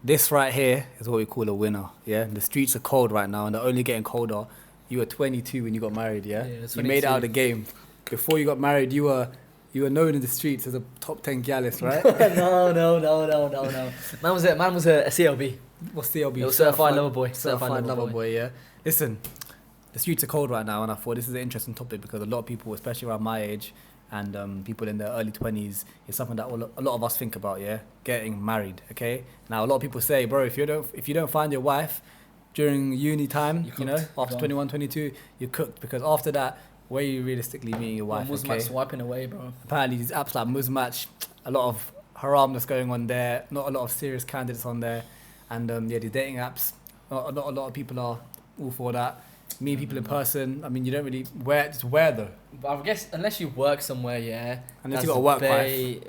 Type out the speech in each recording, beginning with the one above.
This right here is what we call a winner. Yeah, the streets are cold right now, and they're only getting colder. You were 22 when you got married. Yeah, Yeah, you made it out of 22. the game. Before you got married, you were known in the streets as a top 10 gallus, right? No. Man was a CLB. What's CLB? It was certified lover boy. Certified lover boy. Yeah. Listen, the streets are cold right now, and I thought this is an interesting topic because a lot of people, especially around my age, and people in their early 20s, is something that a lot of us think about. Yeah, getting married. Okay. Now a lot of people say, bro, if you don't find your wife during uni time, You're cooked. after You're 21, 22, you're cooked, because after that, where are you realistically meeting your wife? Muslim swiping away, bro. Apparently these apps like Muzmatch, a lot of haram that's going on there, not a lot of serious candidates on there, and yeah, the dating apps, a lot of people are all for that. Meeting people in person, I mean, you don't really wear though. But I guess unless you work somewhere, yeah. Unless you got a work wife.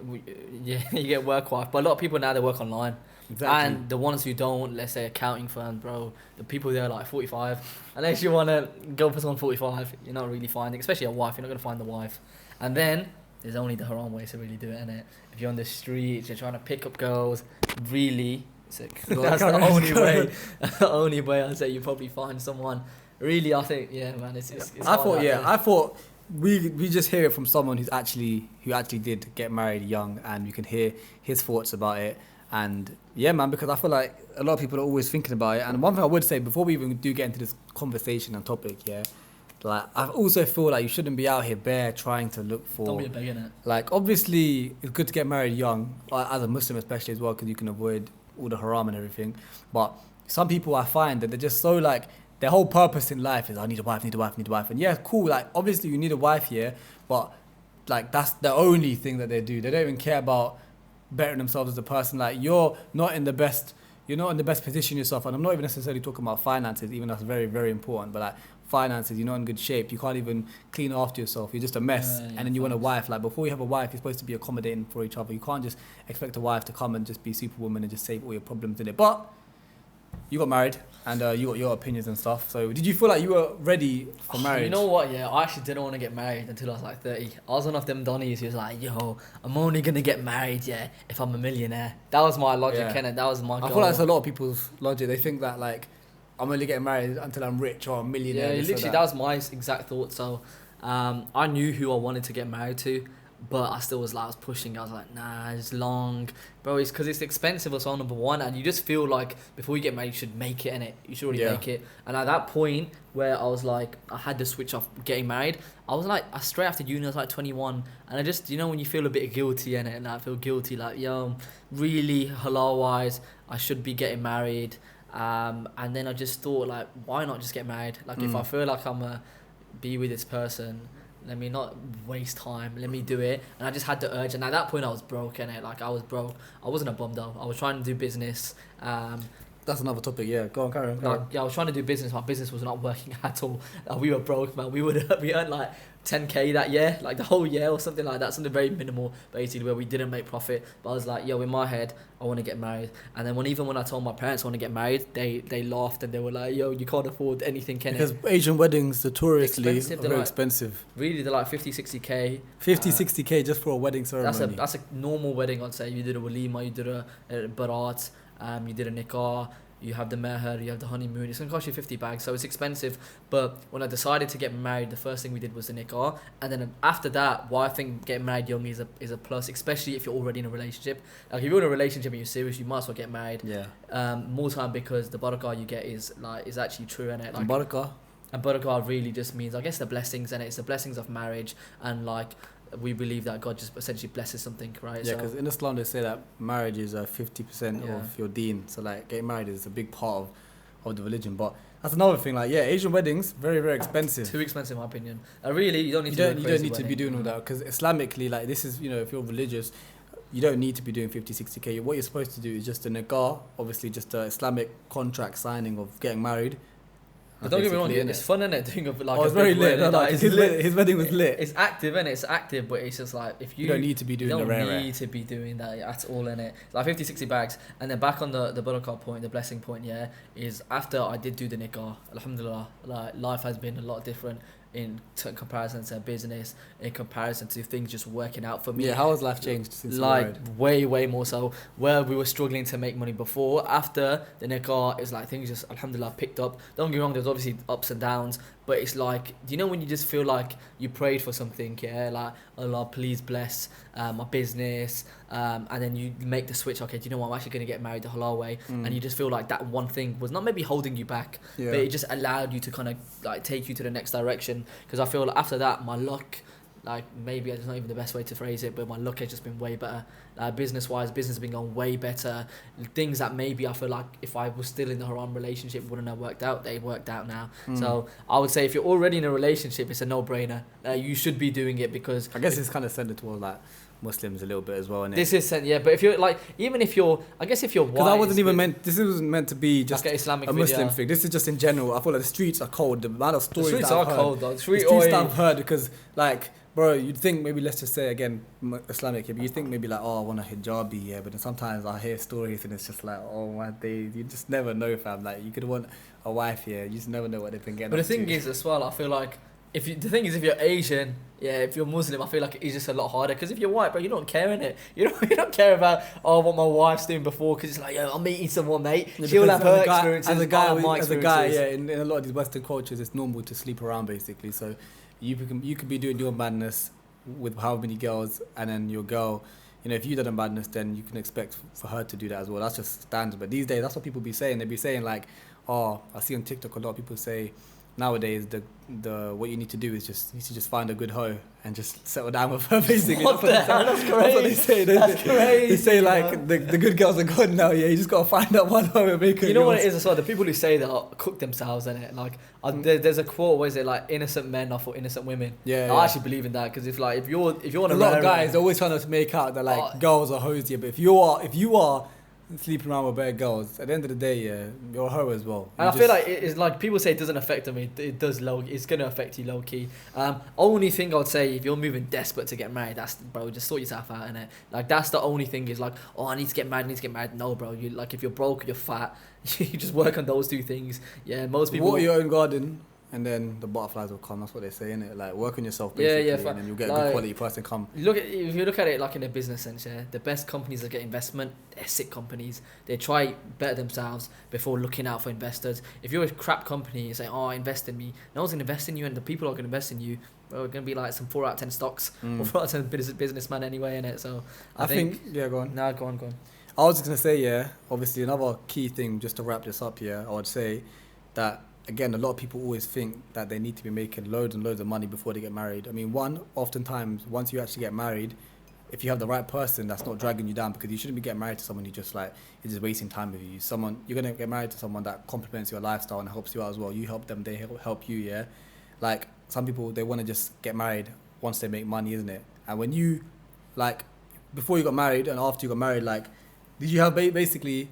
Yeah, you get work wife. But a lot of people now, they work online. Exactly. And the ones who don't, let's say accounting firms, bro, the people there are like 45. Unless you want to go for someone 45, you're not really finding, especially a wife, you're not going to find the wife. And then there's only the haram ways to really do it, innit? If you're on the streets, you're trying to pick up girls, really, that's the only way. The only way I'd say you probably find someone. Really, I think, yeah, man, it's I hard out there. thought we just hear it from someone who actually did get married young, and you can hear his thoughts about it. And yeah, man, because I feel like a lot of people are always thinking about it. And one thing I would say before we even do get into this conversation and topic, yeah, like I also feel like you shouldn't be out here bare trying to look for. Don't be a beggar, innit? Like, obviously, it's good to get married young, as a Muslim especially as well, because you can avoid all the haram and everything. But some people, I find that they're just so like, their whole purpose in life is, I need a wife. And yeah, cool, like, obviously you need a wife here, but like, that's the only thing that they do. They don't even care about bettering themselves as a person. Like, you're not in the best position yourself. And I'm not even necessarily talking about finances, even that's very, very important. But like, finances, you're not in good shape. You can't even clean after yourself. You're just a mess. Yeah, and then you want a wife. Like, before you have a wife, you're supposed to be accommodating for each other. You can't just expect a wife to come and just be superwoman and just save all your problems in it. But you got married, and you got your opinions and stuff. So did you feel like you were ready for marriage? You know what, yeah, I actually didn't want to get married until I was like 30. I was one of them Donnies who was like, yo, I'm only going to get married, yeah, if I'm a millionaire. That was my logic, Yeah. Kenneth. That was my goal. I feel like it's a lot of people's logic. They think that, like, I'm only getting married until I'm rich or a millionaire. Yeah, this or literally, that was my exact thought. So I knew who I wanted to get married to, but I still was like, I was pushing. I was like, nah, it's long. Bro, it's because it's expensive as well, number one. And you just feel like before you get married, you should make it, innit? You should already Yeah. make it. And at that point where I was like, I had to switch off getting married, I was like, straight after uni, I was like 21. And I just, you know, when you feel a bit guilty, innit? And I feel guilty, like, yo, really, halal-wise, I should be getting married. And then I just thought, like, why not just get married? Like, if I feel like I'm a be with this person, let me not waste time, let me do it. And I just had the urge, and at that point I was broke, innit? Like, I was broke. I wasn't a bum though. I was trying to do business. That's another topic. Yeah, go on, carry on. Like, yeah, I was trying to do business. My business was not working at all. We were broke, man. We earned like 10k that year, like the whole year or something like that, something very minimal, basically, where we didn't make profit. But I was like, yo, in my head, I want to get married. And then when I told my parents I want to get married, they laughed and they were like, yo, you can't afford anything, can Because Asian weddings notoriously Expensive, are they're very like- expensive. Really, they're like 50, 60k. 50, 60k just for a wedding ceremony. That's a normal wedding, I'd say. You did a walima, you did a barat, you did a nikah, you have the meher, you have the honeymoon. It's going to cost you 50 bags, so it's expensive. But when I decided to get married, the first thing we did was the nikah. And then after that, why I think getting married young is a plus, especially if you're already in a relationship. Like, if you're in a relationship and you're serious, you might as well get married. Yeah. More time, because the barakah you get is actually true, innit? Like, And barakah. and barakah really just means, I guess, the blessings, and it's the blessings of marriage. And like, we believe that God just essentially blesses something, right? Yeah, because in Islam they say that marriage is 50% Yeah. of your deen. So like, getting married is a big part of the religion. But that's another thing. Like, yeah, Asian weddings very, very expensive. Too expensive, in my opinion. Really, you don't need You to don't do a need crazy to be wedding. doing all that, because Islamically, like, this is, if you're religious, you don't need to be doing 50, 60k. What you're supposed to do is just a nikah, obviously just a Islamic contract signing of getting married. But don't get me wrong, Basically, it's fun, innit? Doing Oh, it's very lit. No, Like, his wedding was lit. It's active, innit? It's active, but it's just like, if You don't need to be doing the don't rare. need to be doing that at all, innit? It's like 50, 60 bags. And then back on the barakah point, the blessing point, yeah, is after I did do the nikah, alhamdulillah, like, life has been a lot different. in comparison to business, in comparison to things just working out for me. Yeah, how has life changed since you Like married? way more so. Where we were struggling to make money before, after the nikah, it's like things just alhamdulillah picked up. Don't get me wrong, there's obviously ups and downs, but it's like, do you know when you just feel like you prayed for something, yeah, like Allah please bless my business, and then you make the switch, okay, do you know what, I'm actually going to get married the halal way, and you just feel like that one thing was not maybe holding you back, Yeah. but it just allowed you to kind of like take you to the next direction. Because I feel like after that, my luck, like maybe it's not even the best way to phrase it, but my luck has just been way better. Business wise, business has been going way better. Things that maybe I feel like if I was still in the haram relationship wouldn't have worked out, they worked out now. So I would say if you're already in a relationship, it's a no-brainer. You should be doing it, because I guess it's kind of centered towards like Muslims a little bit as well, innit? this is yeah. But if you're like, even if you're, I guess if you're white, Because I wasn't even meant. This wasn't meant to be just like an Islamic a Muslim video. thing. This is just in general. I feel like the streets are cold. The amount of The stories streets that are I've heard, cold though. the streets that Oi. I've heard, because like, bro, you'd think maybe, let's just say again, Islamic, yeah, but you think maybe like, oh, I want a hijabi, yeah, but then sometimes I hear stories and it's just like, oh my days, you just never know, fam. Like, you could want a wife, yeah, you just never know what they've been getting. But the up thing to. is as well, I feel like if you're Asian, yeah, if you're Muslim, I feel like it's just a lot harder. Because if you're white, bro, you don't care in it. You don't care about what my wife's doing before. Because it's like, yo, I'm meeting someone, mate. Yeah, She'll because have her as a guy- experiences. As a guy, I'll have my as a guy, experiences. yeah, in a lot of these Western cultures, it's normal to sleep around basically. So you could be doing your madness with how many girls, and then your girl, you know, if you done a madness, then you can expect for her to do that as well. That's just standard. But these days, that's what people be saying. They be saying like, oh, I see on TikTok a lot of people say nowadays the what you need to do is just find a good hoe and just settle down with her basically. What the hell? That's That's what they crazy. say. That's crazy. They say you like know? the good girls are gone now. Yeah, you just gotta find out one hoe and make her You know what yours. it is as well? The people who say that cook themselves in it. Like, there's a quote where is it like innocent men are for innocent women. Yeah, I yeah. actually believe in that, because if you want A to lot of guys are always trying to make out that like Oh. girls are hoes, yeah, but if you are sleeping around with bad girls, at the end of the day, yeah, you're a hoe as well. And I feel like it's like people say it doesn't affect them. It does it's gonna affect you low key. Only thing I would say, if you're moving desperate to get married, that's bro, just sort yourself out, innit? Like that's the only thing is like, oh, I need to get married. No, bro, you like if you're broke, you're fat, you just work on those two things. Yeah, most people. water your own garden, and then the butterflies will come. That's what they say, innit? Like work on yourself basically, and then you'll get a good like, quality person come. If you look at it like in a business sense, yeah, the best companies that get investment, they're sick companies. They try better themselves before looking out for investors. If you're a crap company, you say, oh, invest in me. No one's gonna invest in you, and the people who are gonna invest in you are gonna be like some 4 out of 10 stocks or 4 out of 10 businessman anyway, innit? So I think yeah, go on. No, go on. I was just gonna say, yeah, obviously another key thing, just to wrap this up, yeah, I would say that again, a lot of people always think that they need to be making loads and loads of money before they get married. I mean, oftentimes once you actually get married, if you have the right person that's not dragging you down, because you shouldn't be getting married to someone who just like is just wasting time with you. You're gonna get married to someone that complements your lifestyle and helps you out as well. You help them, they help you, yeah. Like some people, they want to just get married once they make money, isn't it? And when you like before you got married and after you got married, like did you have basically,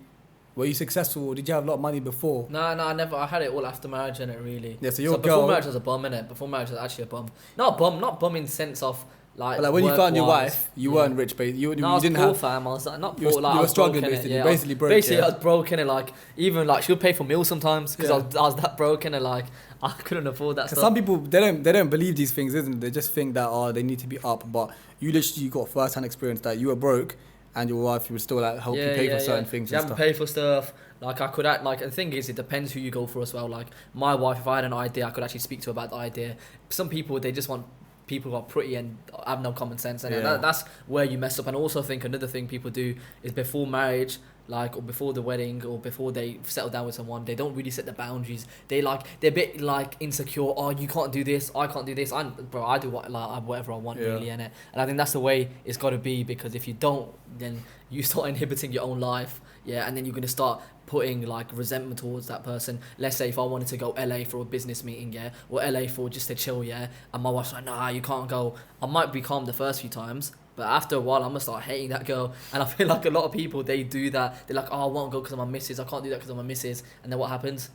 were you successful or did you have a lot of money before? No, I never. I had it all after marriage, innit, really. Yeah, so your before girl- marriage was a bum, innit? Before marriage was actually a bum. Not bum in the sense of like. But like when you found your work-wise. wife, you Yeah. weren't rich, but you No, I was didn't poor, have. fam. I was like, not You were- poor, like you I were was struggling, broke, innit? basically. Yeah, Basically broke, Basically, yeah. I was broke, innit? Like even like she would pay for meals sometimes because Yeah. I was that broke, innit? Like I couldn't afford that Because stuff. some people they don't believe these things, isn't it? They just think that they need to be up, but you literally got first hand experience that you were broke and your wife would still like help you pay for certain things You and have to stuff. pay for stuff. Like I could act like the thing is it depends who you go for as well. Like my wife, if I had an idea, I could actually speak to her about the idea. Some people they just want people who are pretty and have no common sense, and Yeah. that's where you mess up. And also I think another thing people do is before marriage, like or before the wedding or before they settle down with someone, they don't really set the boundaries. They're a bit like insecure. Oh, you can't do this. I can't do this. I do whatever I want, Yeah. really, innit? And I think that's the way it's got to be, because if you don't, then you start inhibiting your own life. Yeah, and then you're gonna start putting like resentment towards that person. Let's say if I wanted to go LA for a business meeting, yeah, or LA for just to chill, yeah, and my wife's like, nah, you can't go. I might be calm the first few times, but after a while, I'm gonna start hating that girl. And I feel like a lot of people, they do that. They're like, oh, I won't go because of my missus. I can't do that because of my missus. And then what happens?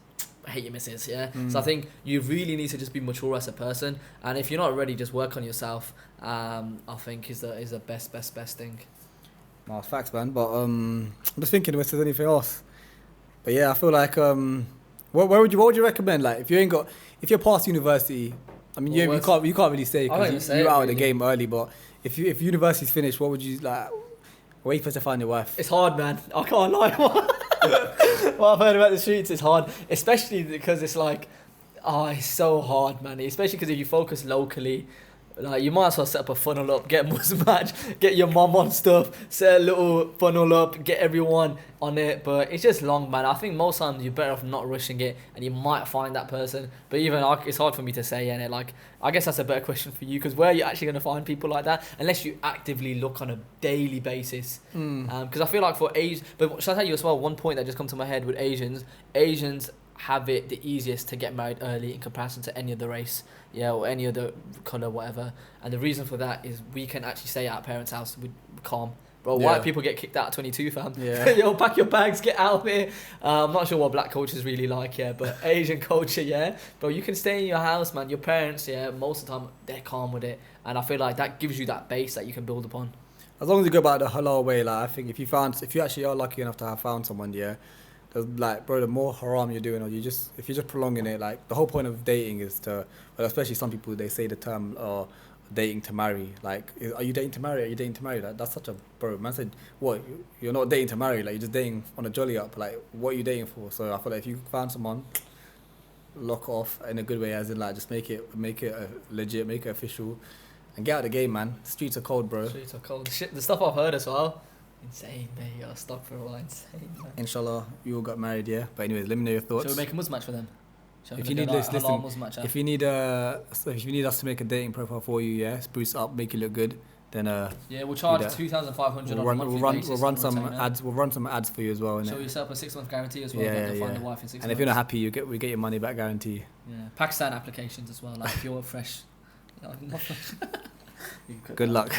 I hate your missus, yeah. So I think you really need to just be mature as a person. And if you're not ready, just work on yourself. I think is the best thing. No, facts, man. But I'm just thinking if there's anything else. But yeah, I feel like what would you recommend? Like if you're past university, I mean, What you can't really say I can't even because say you it, out of the really. game early. But if university's finished, what would you like? Where you supposed to find your wife? It's hard, man. I can't lie. What I've heard about the streets is hard, especially because it's like, oh, it's so hard, man. Especially because if you focus locally, like you might as well set up a funnel up, get a Muslim match, get your mum on stuff, set a little funnel up, get everyone on it. But it's just long, man. I think most times you're better off not rushing it, and you might find that person. But even it's hard for me to say, and like I guess that's a better question for you, because where are you actually gonna find people like that unless you actively look on a daily basis? Because I feel like for Asians, but should I tell you as well? One point that just come to my head with Asians have it the easiest to get married early in comparison to any other race, or any other colour, whatever. And the reason for that is we can actually stay at our parents' house with calm. Bro, white people get kicked out at 22, fam. Yeah. Yo, pack your bags, get out of here. I'm not sure what black culture is really like, but Asian culture, Bro, you can stay in your house, man. Your parents, most of the time, they're calm with it. And I feel like that gives you that base that you can build upon. As long as you go about the halal way, like I think if you actually are lucky enough to have found someone, there's like, bro, the more haram you're doing, or if you're just prolonging it, like the whole point of dating is to, well, especially some people, they say the term dating to marry. Like, are you dating to marry? Are you dating to marry? Like, that's such a, bro, man said, what, you're not dating to marry, like you're just dating on a jolly up. Like, what are you dating for? So I feel like if you found someone, lock off in a good way, as in like just make it legit, make it official, and get out of the game, man. Streets are cold, bro. Streets are cold. Shit, the stuff I've heard as well. Insane, mate. You gotta stop for a while. Insane, man. Inshallah, you all got married, yeah. But anyways, let me know your thoughts. Shall we make a Muslim match for them? If you need this, listen. If you need us to make a dating profile for you, spruce up, make you look good, then we'll charge 2,500 on a monthly basis. We'll run some ads. We'll run some ads for you as well. Show yourself a 6-month guarantee as well. Find a wife in 6 months. And if you're not happy, we get your money back guarantee. Yeah, Pakistan applications as well. Like if you're fresh, not fresh. Good luck.